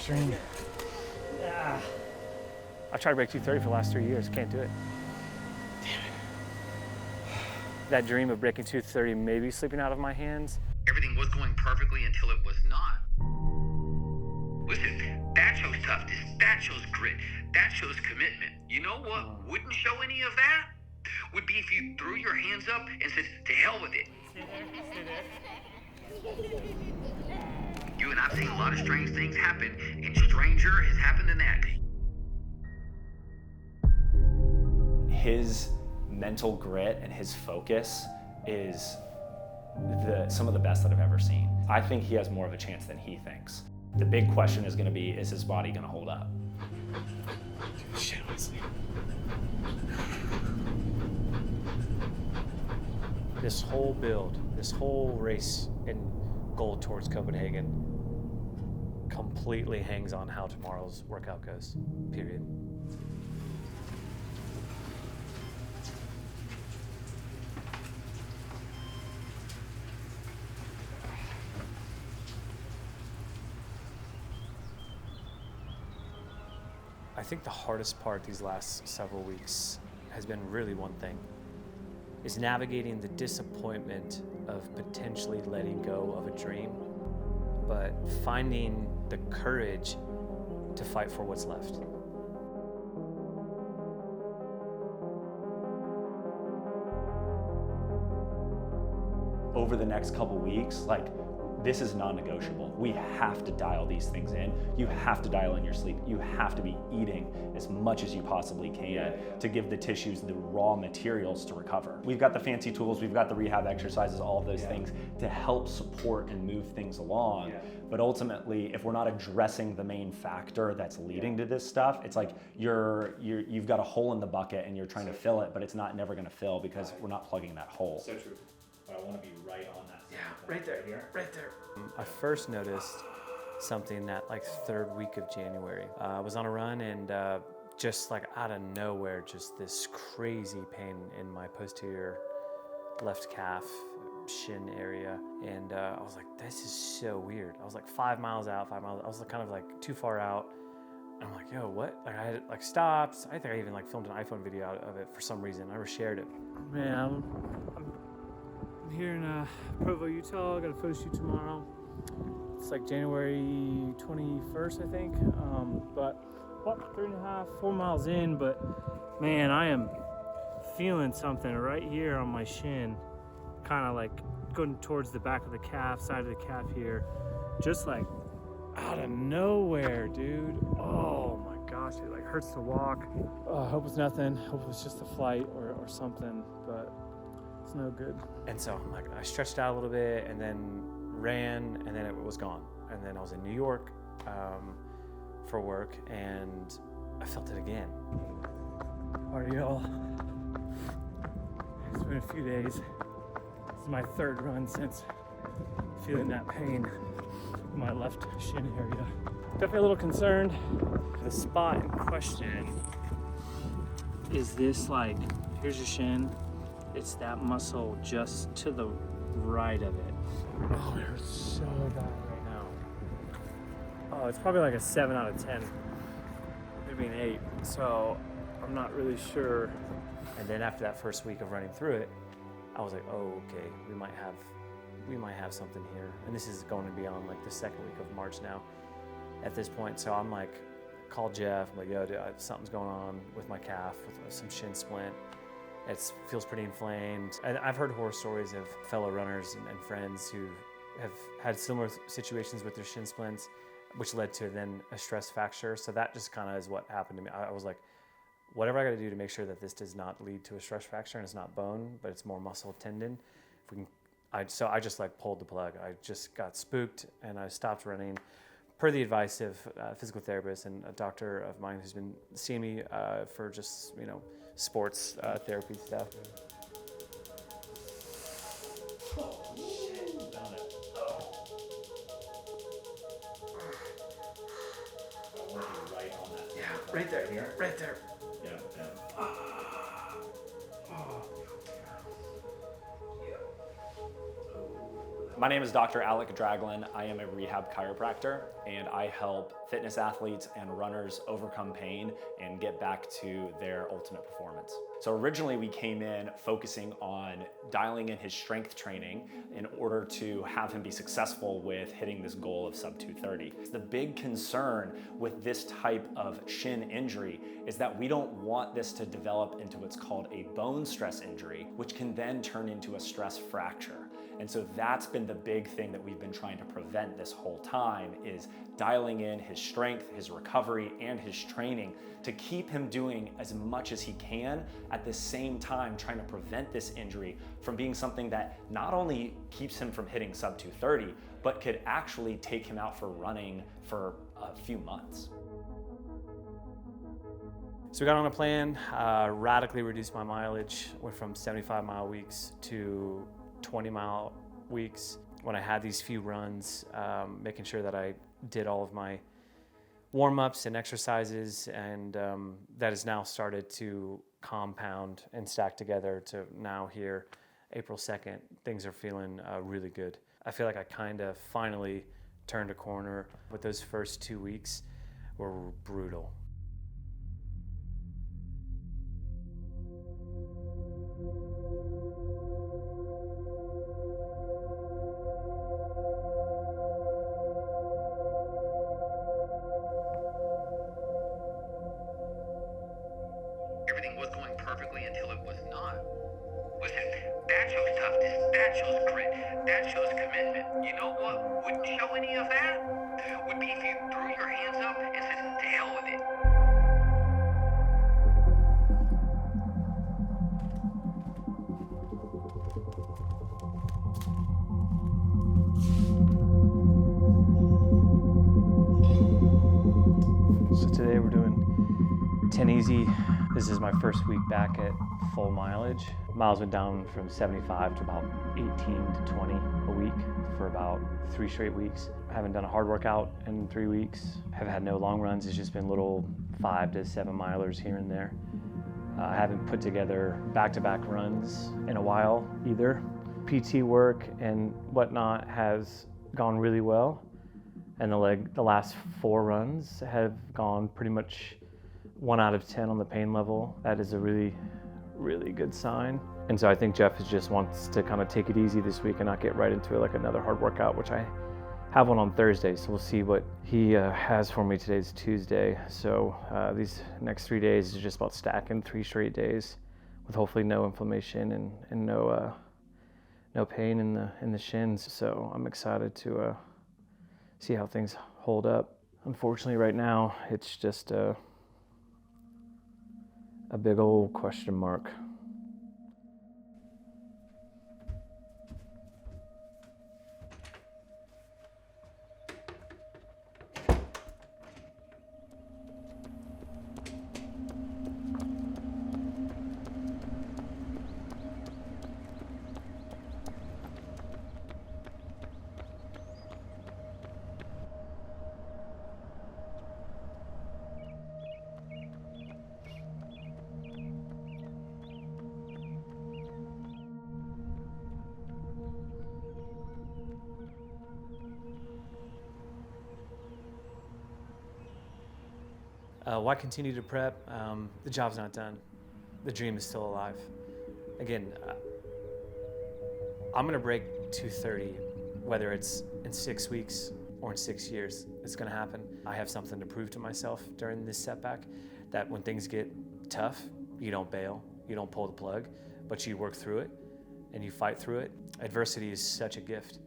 dream. Yeah. I've tried to break 230 for the last 3 years. Can't do it. Damn it. That dream of breaking 230 maybe slipping out of my hands. Everything was going perfectly until it was not. Listen, that shows toughness, that shows grit, that shows commitment. You know what wouldn't show any of that? Would be if you threw your hands up and said, to hell with it. You and I've seen a lot of strange things happen, and stranger has happened than that. His mental grit and his focus is some of the best that I've ever seen. I think he has more of a chance than he thinks. The big question is going to be, is his body going to hold up? Shit, honestly. This whole build, this whole race and goal towards Copenhagen completely hangs on how tomorrow's workout goes, period. I think the hardest part these last several weeks has been really one thing, is navigating the disappointment of potentially letting go of a dream, but finding the courage to fight for what's left. Over the next couple weeks, this is non-negotiable. We have to dial these things in. You have to dial in your sleep. You have to be eating as much as you possibly can to give the tissues the raw materials to recover. We've got the fancy tools, we've got the rehab exercises, all of those things to help support and move things along. But ultimately, if we're not addressing the main factor that's leading to this stuff, it's like you've got a hole in the bucket and you're trying to fill it, but it's never gonna fill because we're not plugging that hole. So true. But I want to be right on that. Yeah, right there, right there. I first noticed something that third week of January. I was on a run and just out of nowhere, just this crazy pain in my posterior left calf, shin area. And I was like, this is so weird. I was 5 miles out, 5 miles. I was kind of too far out. And I'm like, yo, what? I had stopped. I think I even filmed an iPhone video out of it for some reason. I never shared it. Man, I'm here in Provo, Utah. I got a photo shoot tomorrow. It's January 21st, I think. But 3.5, 4 miles in, but man, I am feeling something right here on my shin, kind of going towards the back of the calf, side of the calf here, just out of nowhere, dude. Oh my gosh, it hurts to walk. I hope it's nothing. Hope it's just a flight or something, but it's no good. And so I stretched out a little bit and then ran, and then it was gone. And then I was in New York for work, and I felt it again. All right, y'all. It's been a few days. This is my third run since feeling that pain in my left shin area. Definitely a little concerned. The spot in question is this, here's your shin. It's that muscle just to the right of it. Oh, it hurts so bad right now. Oh, it's probably a 7 out of 10. Maybe an 8. So I'm not really sure. And then after that first week of running through it, I was like, oh, okay, we might have something here. And this is going to be on the second week of March now at this point. So I'm call Jeff, I'm yo, dude, something's going on with my calf, with some shin splint. It feels pretty inflamed. And I've heard horror stories of fellow runners and friends who have had similar situations with their shin splints, which led to then a stress fracture. So that just kind of is what happened to me. I was like, whatever I got to do to make sure that this does not lead to a stress fracture and it's not bone, but it's more muscle tendon. If we can, so I just pulled the plug. I just got spooked and I stopped running. Per the advice of a physical therapist and a doctor of mine who's been seeing me for just sports therapy stuff. Yeah, right there, right there. Yeah. My name is Dr. Alec Draglin. I am a rehab chiropractor, and I help fitness athletes and runners overcome pain and get back to their ultimate performance. So originally we came in focusing on dialing in his strength training in order to have him be successful with hitting this goal of sub 230. The big concern with this type of shin injury is that we don't want this to develop into what's called a bone stress injury, which can then turn into a stress fracture. And so that's been the big thing that we've been trying to prevent this whole time, is dialing in his strength, his recovery, and his training to keep him doing as much as he can, at the same time trying to prevent this injury from being something that not only keeps him from hitting sub 230, but could actually take him out for running for a few months. So we got on a plan, radically reduced my mileage, went from 75-mile weeks to 20-mile weeks. When I had these few runs, making sure that I did all of my warm-ups and exercises, and that has now started to compound and stack together to now here, April 2nd, things are feeling really good. I feel like I kind of finally turned a corner, but those first 2 weeks were brutal. Everything was going perfectly until it was not. Listen, that shows toughness, that shows grit, that shows commitment. You know what wouldn't show any of that? Would be if you threw your hands up and said, to hell with it. So today we're doing 10 easy. This is my first week back at full mileage. Miles went down from 75 to about 18 to 20 a week for about 3 straight weeks. I haven't done a hard workout in 3 weeks. Have had no long runs. It's just been little 5 to 7 milers here and there. I haven't put together back-to-back runs in a while either. PT work and whatnot has gone really well. And the last 4 runs have gone pretty much 1 out of 10 on the pain level. That is a really, really good sign. And so I think Jeff just wants to kind of take it easy this week and not get right into it like another hard workout, which I have one on Thursday. So we'll see what he has for me. Today's Tuesday. So these next 3 days is just about stacking 3 straight days with hopefully no inflammation and no pain in the shins. So I'm excited to see how things hold up. Unfortunately, right now, it's just a big old question mark. Why continue to prep? The job's not done. The dream is still alive. Again, I'm gonna break 230, whether it's in 6 weeks or in 6 years. It's gonna happen. I have something to prove to myself during this setback, that when things get tough, you don't bail, you don't pull the plug, but you work through it and you fight through it. Adversity is such a gift.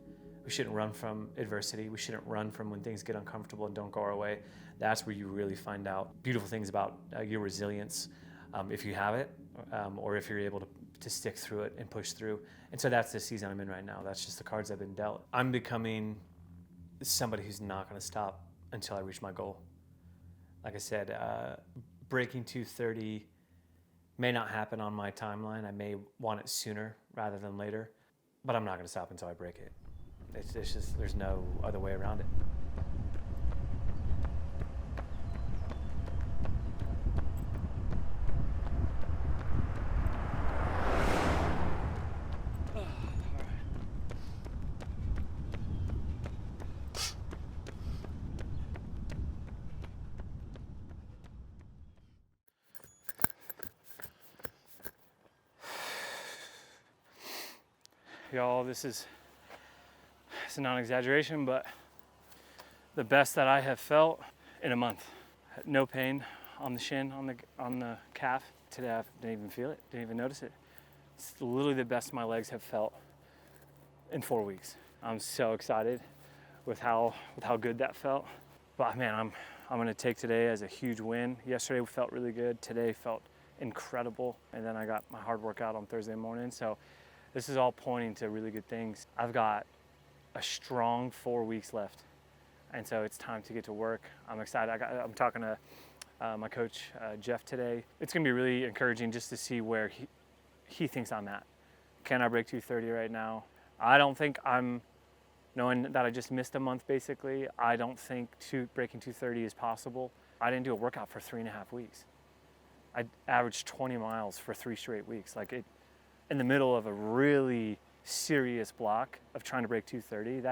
We shouldn't run from adversity. We shouldn't run from when things get uncomfortable and don't go our way. That's where you really find out beautiful things about your resilience, if you have it, or if you're able to stick through it and push through. And so that's the season I'm in right now. That's just the cards I've been dealt. I'm becoming somebody who's not gonna stop until I reach my goal. Like I said, breaking 230 may not happen on my timeline. I may want it sooner rather than later, but I'm not gonna stop until I break it. It's just, there's no other way around it. Y'all, it's not an exaggeration, but the best that I have felt in a month. No pain on the shin, on the calf. Today I didn't even feel it, didn't even notice it. It's literally the best my legs have felt in 4 weeks. I'm so excited with how good that felt. But man, I'm gonna take today as a huge win. Yesterday felt really good. Today felt incredible. And then I got my hard workout on Thursday morning. So this is all pointing to really good things. I've got a strong 4 weeks left. And so it's time to get to work. I'm excited. I'm talking to my coach, Jeff, today. It's gonna be really encouraging just to see where he thinks I'm at. Can I break 230 right now? I don't think knowing that I just missed a month basically, I don't think breaking 230 is possible. I didn't do a workout for 3.5 weeks. I averaged 20 miles for 3 straight weeks. In the middle of a really serious block of trying to break 230,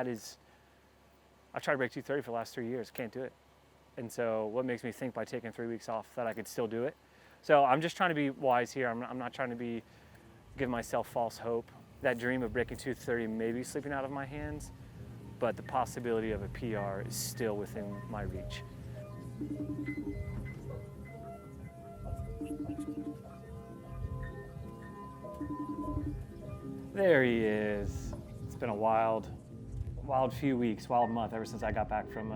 I've tried to break 230 for the last 3 years, can't do it. And so what makes me think by taking 3 weeks off that I could still do it? So I'm just trying to be wise here. I'm not trying to give myself false hope. That dream of breaking 230 may be slipping out of my hands, but the possibility of a PR is still within my reach. There he is. It's been a wild few weeks, wild month ever since I got back from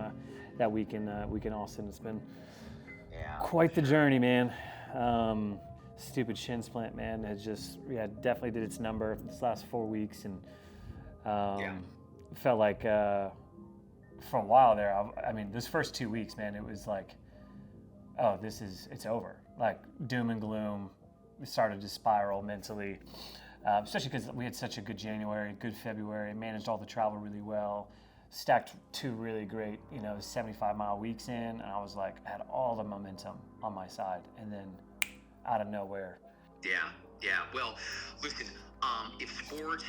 that week in Austin. It's been quite the journey, man. Stupid shin splint, man, has just definitely did its number this last 4 weeks, and felt like for a while there. I mean, this first 2 weeks, man, it was like, oh, it's over. Like doom and gloom. We started to spiral mentally, especially because we had such a good January, good February, managed all the travel really well, stacked 2 really great, 75-mile weeks in, and I was like, had all the momentum on my side, and then out of nowhere. Yeah. Well, listen, if sports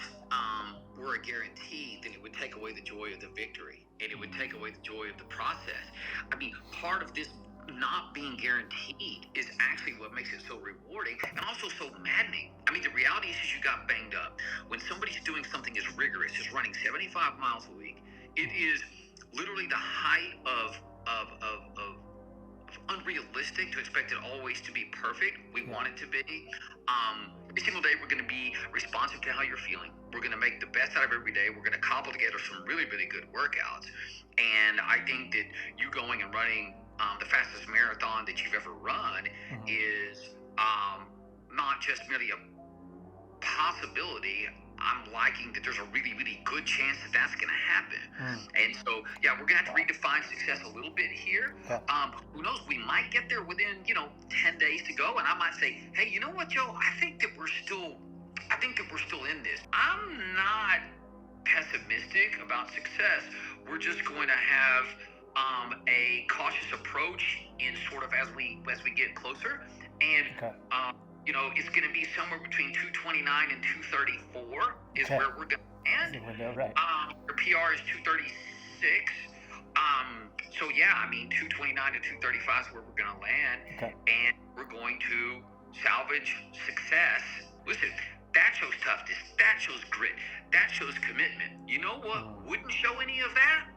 were a guarantee, then it would take away the joy of the victory, and it would take away the joy of the process. I mean, part of this not being guaranteed is actually what makes it so rewarding and also so maddening. I mean, the reality is you got banged up. When somebody's doing something as rigorous as running 75 miles a week, it is literally the height of unrealistic to expect it always to be perfect. We want it to be. Every single day we're going to be responsive to how you're feeling. We're going to make the best out of every day. We're going to cobble together some really, really good workouts. And I think that you going and running the fastest marathon that you've ever run is not just merely a possibility. I'm liking that there's a really, really good chance that that's going to happen. And so, we're going to have to redefine success a little bit here. Who knows? We might get there within, 10 days to go. And I might say, hey, you know what, Joe? I think that we're still in this. I'm not pessimistic about success. We're just going to have a cautious approach in sort of as we get closer. And, it's going to be somewhere between 229 and 234 is where we're going to land. Right. Your PR is 236. So 229 to 235 is where we're going to land. And we're going to salvage success. Listen, that shows toughness. That shows grit. That shows commitment. You know what wouldn't show any of that?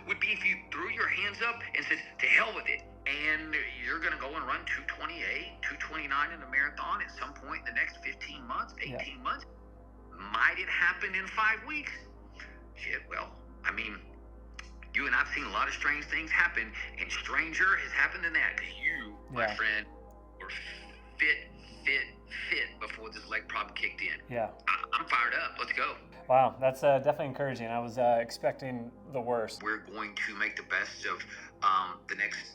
Would be if you threw your hands up and said, to hell with it. And you're going to go and run 228, 229 in a marathon at some point in the next 15 months, 18 months. Might it happen in 5 weeks? Shit, well, I mean, you and I've seen a lot of strange things happen, and stranger has happened than that, because you, my friend, were fit before this leg problem kicked in. I'm fired up. Let's go. Wow, that's definitely encouraging. I was expecting the worst. We're going to make the best of the next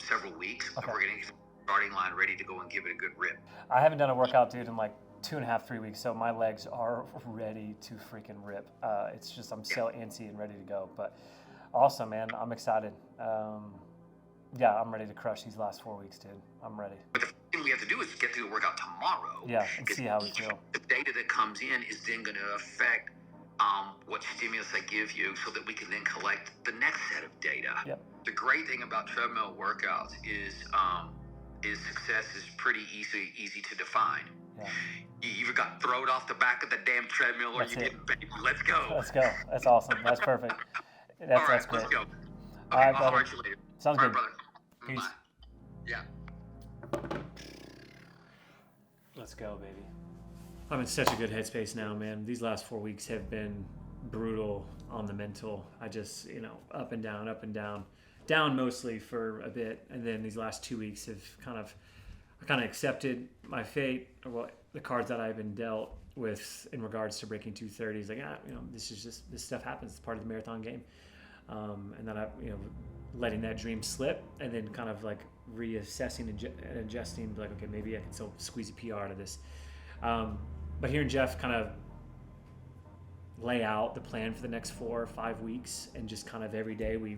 several weeks. We're getting the starting line ready to go and give it a good rip. I haven't done a workout, dude, in like 2.5, 3 weeks, so my legs are ready to freaking rip. It's just I'm so antsy and ready to go. But awesome, man. I'm excited. I'm ready to crush these last 4 weeks, dude. I'm ready. But the thing we have to do is get through the workout tomorrow. And see how we feel. The data that comes in is then going to affect what stimulus I give you, so that we can then collect the next set of data. The great thing about treadmill workouts is success is pretty easy to define. Yeah. You either got thrown off the back of the damn treadmill or That's you it. didn't, baby. Let's go. Let's go. That's awesome. That's perfect. All right, That's great. let's go. Okay, All right, I'll brother. write you later. Sounds All right, good. brother. Peace. Bye. Yeah. Let's go, baby. I'm in such a good headspace now, man. These last 4 weeks have been brutal on the mental. I just, up and down, up and down. Down mostly for a bit, and then these last 2 weeks have I kind of accepted my fate, or the cards that I've been dealt with in regards to breaking 230. It's like, this stuff happens. It's part of the marathon game. And then I, letting that dream slip, and then kind of like reassessing and adjusting, like, okay, maybe I can still squeeze a PR out of this. But hearing Jeff kind of lay out the plan for the next 4 or 5 weeks, and just kind of every day we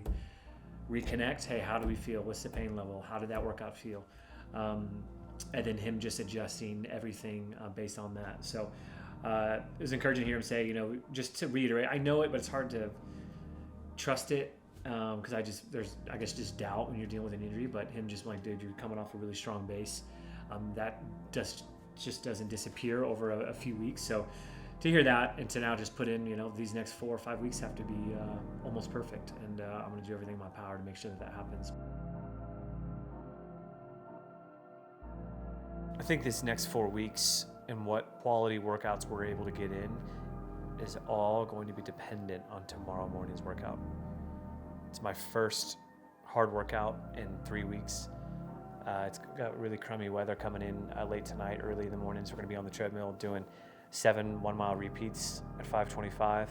reconnect. Hey, how do we feel? What's the pain level? How did that workout feel? And then him just adjusting everything based on that. So it was encouraging to hear him say, just to reiterate, I know it, but it's hard to trust it because there's just doubt when you're dealing with an injury. But him just like, dude, you're coming off a really strong base. That just doesn't disappear over a few weeks. So to hear that, and to now just put in, these next 4 or 5 weeks have to be almost perfect, and I'm going to do everything in my power to make sure that happens. I think this next 4 weeks and what quality workouts we're able to get in is all going to be dependent on tomorrow morning's workout. It's my first hard workout in 3 weeks. It's got really crummy weather coming in late tonight, early in the morning, so we're going to be on the treadmill doing 7 1-mile repeats at 5:25.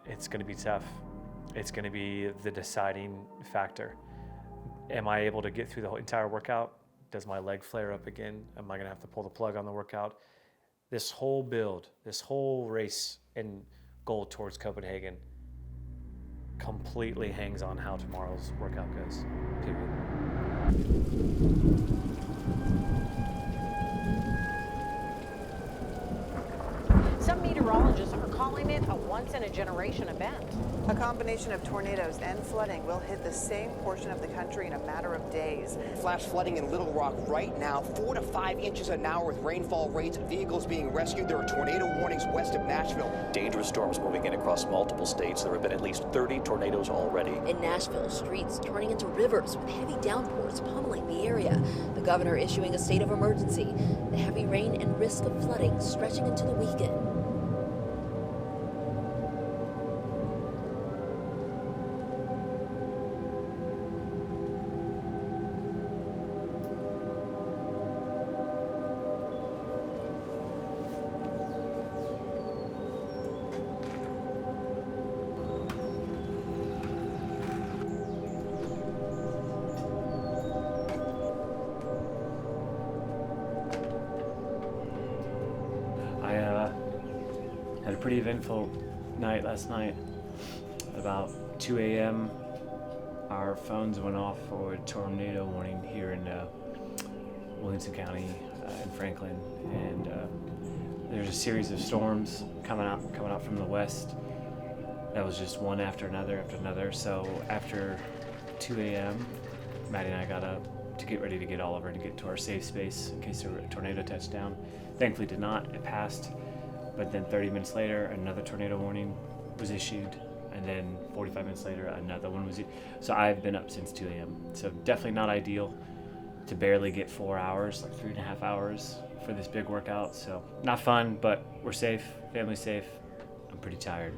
It's going to be tough. It's going to be the deciding factor. Am I able to get through the whole entire workout? Does my leg flare up again? Am I going to have to pull the plug on the workout? This whole build, this whole race and goal towards Copenhagen completely hangs on how tomorrow's workout goes, period. Some meteorologists are calling it a once-in-a-generation event. A combination of tornadoes and flooding will hit the same portion of the country in a matter of days. Flash flooding in Little Rock right now, 4 to 5 inches an hour with rainfall rates, vehicles being rescued. There are tornado warnings west of Nashville. Dangerous storms moving in across multiple states. There have been at least 30 tornadoes already. In Nashville, streets turning into rivers with heavy downpours pummeling the area. The governor issuing a state of emergency. The heavy rain and risk of flooding stretching into the weekend. Had a pretty eventful night last night. About 2 a.m., our phones went off for a tornado warning here in Williamson County in Franklin, and there's a series of storms coming out from the west. That was just one after another. So after 2 a.m., Maddie and I got up to get ready to get Oliver to get to our safe space in case there were a tornado touchdown. Thankfully did not, it passed. But then 30 minutes later, another tornado warning was issued. And then 45 minutes later, another one was issued. So I've been up since 2 a.m. So definitely not ideal to barely get 4 hours, like 3.5 hours for this big workout. So not fun, but we're safe, family's safe. I'm pretty tired.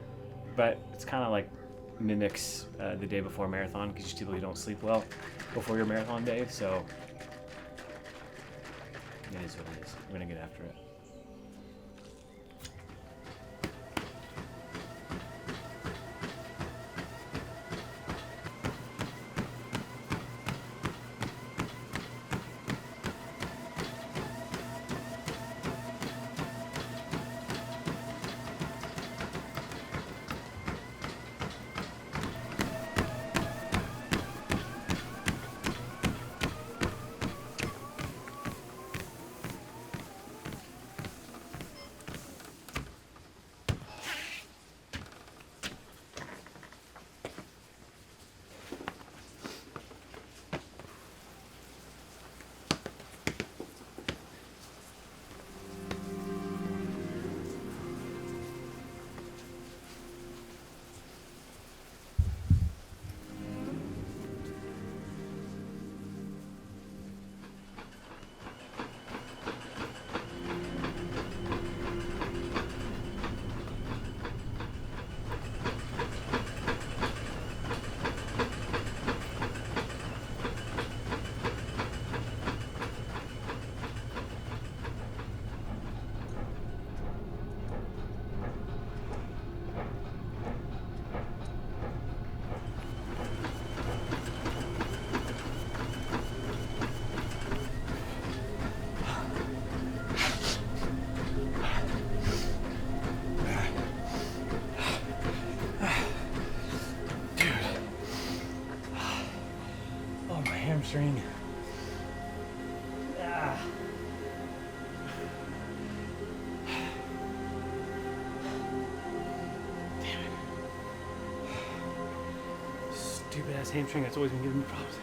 But it's kind of like mimics the day before a marathon, because you typically don't sleep well before your marathon day. So it is what it is. We're gonna get after it. hamstring. Ah. Damn it. Stupid ass hamstring that's always been giving me problems.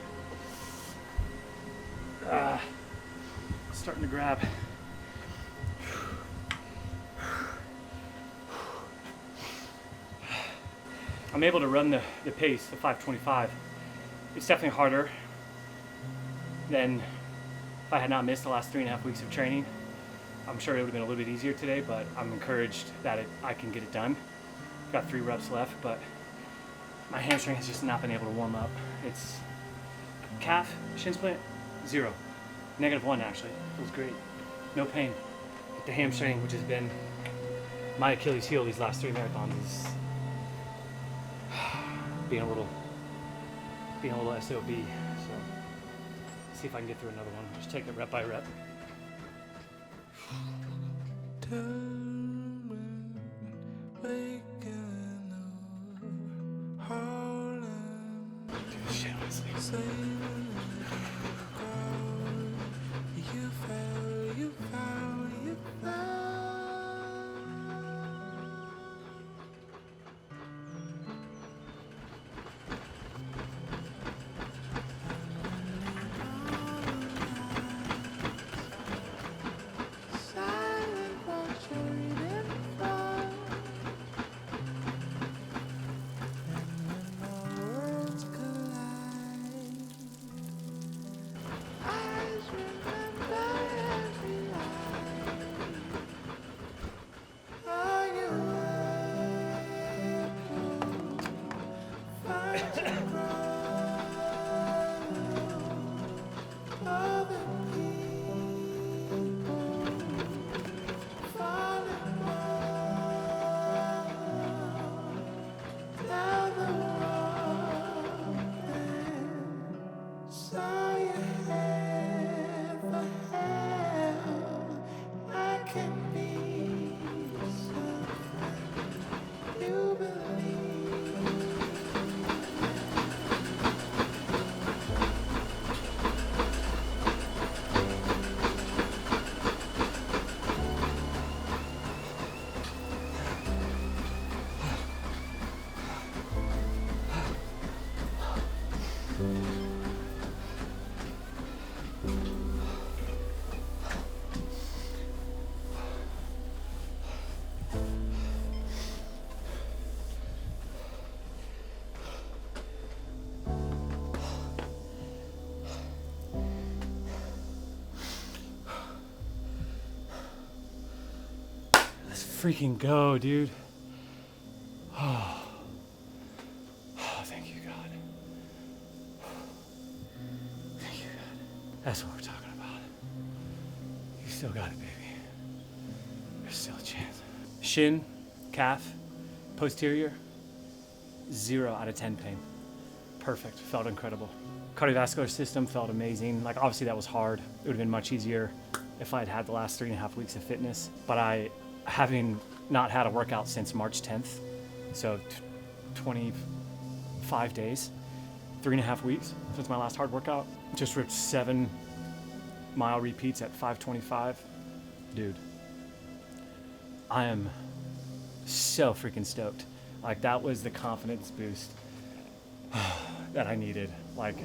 Starting to grab. I'm able to run the pace, the 5:25. It's definitely harder than if I had not missed the last 3.5 weeks of training. I'm sure it would have been a little bit easier today, but I'm encouraged that I can get it done. Got 3 reps left, but my hamstring has just not been able to warm up. It's calf, shin splint, 0. -1 actually. Feels great. No pain. But the hamstring, which has been my Achilles heel these last 3 marathons, is being a little SOB. So see if I can get through another one. Just take it rep by rep. Shit, honestly. Freaking go, dude. Oh, thank you, God. Thank you, God. That's what we're talking about. You still got it, baby. There's still a chance. Shin, calf, posterior, 0 out of 10 pain. Perfect. Felt incredible. Cardiovascular system felt amazing. Like, obviously that was hard. It would have been much easier if I had had the last 3.5 weeks of fitness, but having not had a workout since March 10th, so 25 days, 3.5 weeks since my last hard workout, just ripped 7-mile repeats at 5:25. Dude, I am so freaking stoked. Like, that was the confidence boost that I needed. Like,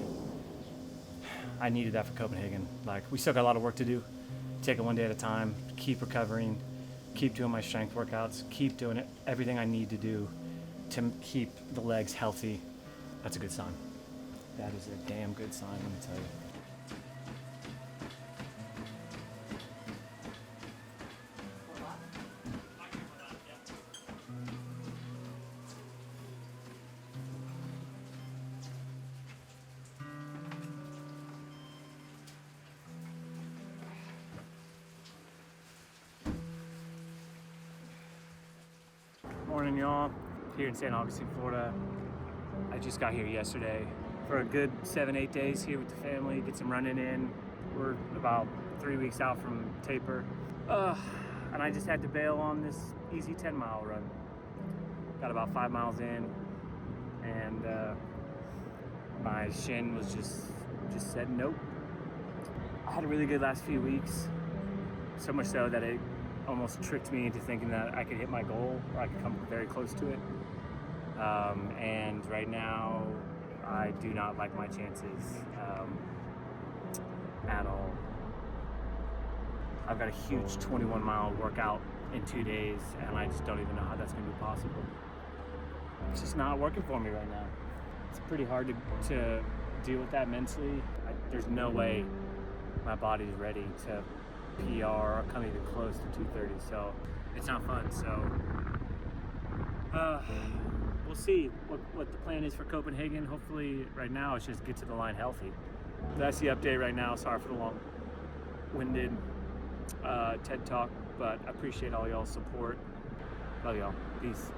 I needed that for Copenhagen. Like, we still got a lot of work to do. Take it one day at a time, keep recovering, keep doing my strength workouts, keep doing it, everything I need to do to keep the legs healthy. That's a good sign. That is a damn good sign, let me tell you. Morning, y'all. Here in St. Augustine, Florida. I just got here yesterday for a good 7-8 days here with the family, get some running in. We're about 3 weeks out from taper. And I just had to bail on this easy 10-mile run. Got about 5 miles in, and my shin was just just said nope. I had a really good last few weeks, so much so that it almost tricked me into thinking that I could hit my goal, or I could come very close to it. And right now, I do not like my chances at all. I've got a huge 21-mile workout in 2 days, and I just don't even know how that's going to be possible. It's just not working for me right now. It's pretty hard to deal with that mentally. There's no way my body's ready to PR or come even close to 230, so it's not fun. So we'll see what the plan is for Copenhagen. Hopefully right now it's just get to the line healthy. That's the update right now. Sorry for the long-winded TED Talk, but I appreciate all y'all's support. Love y'all. Peace.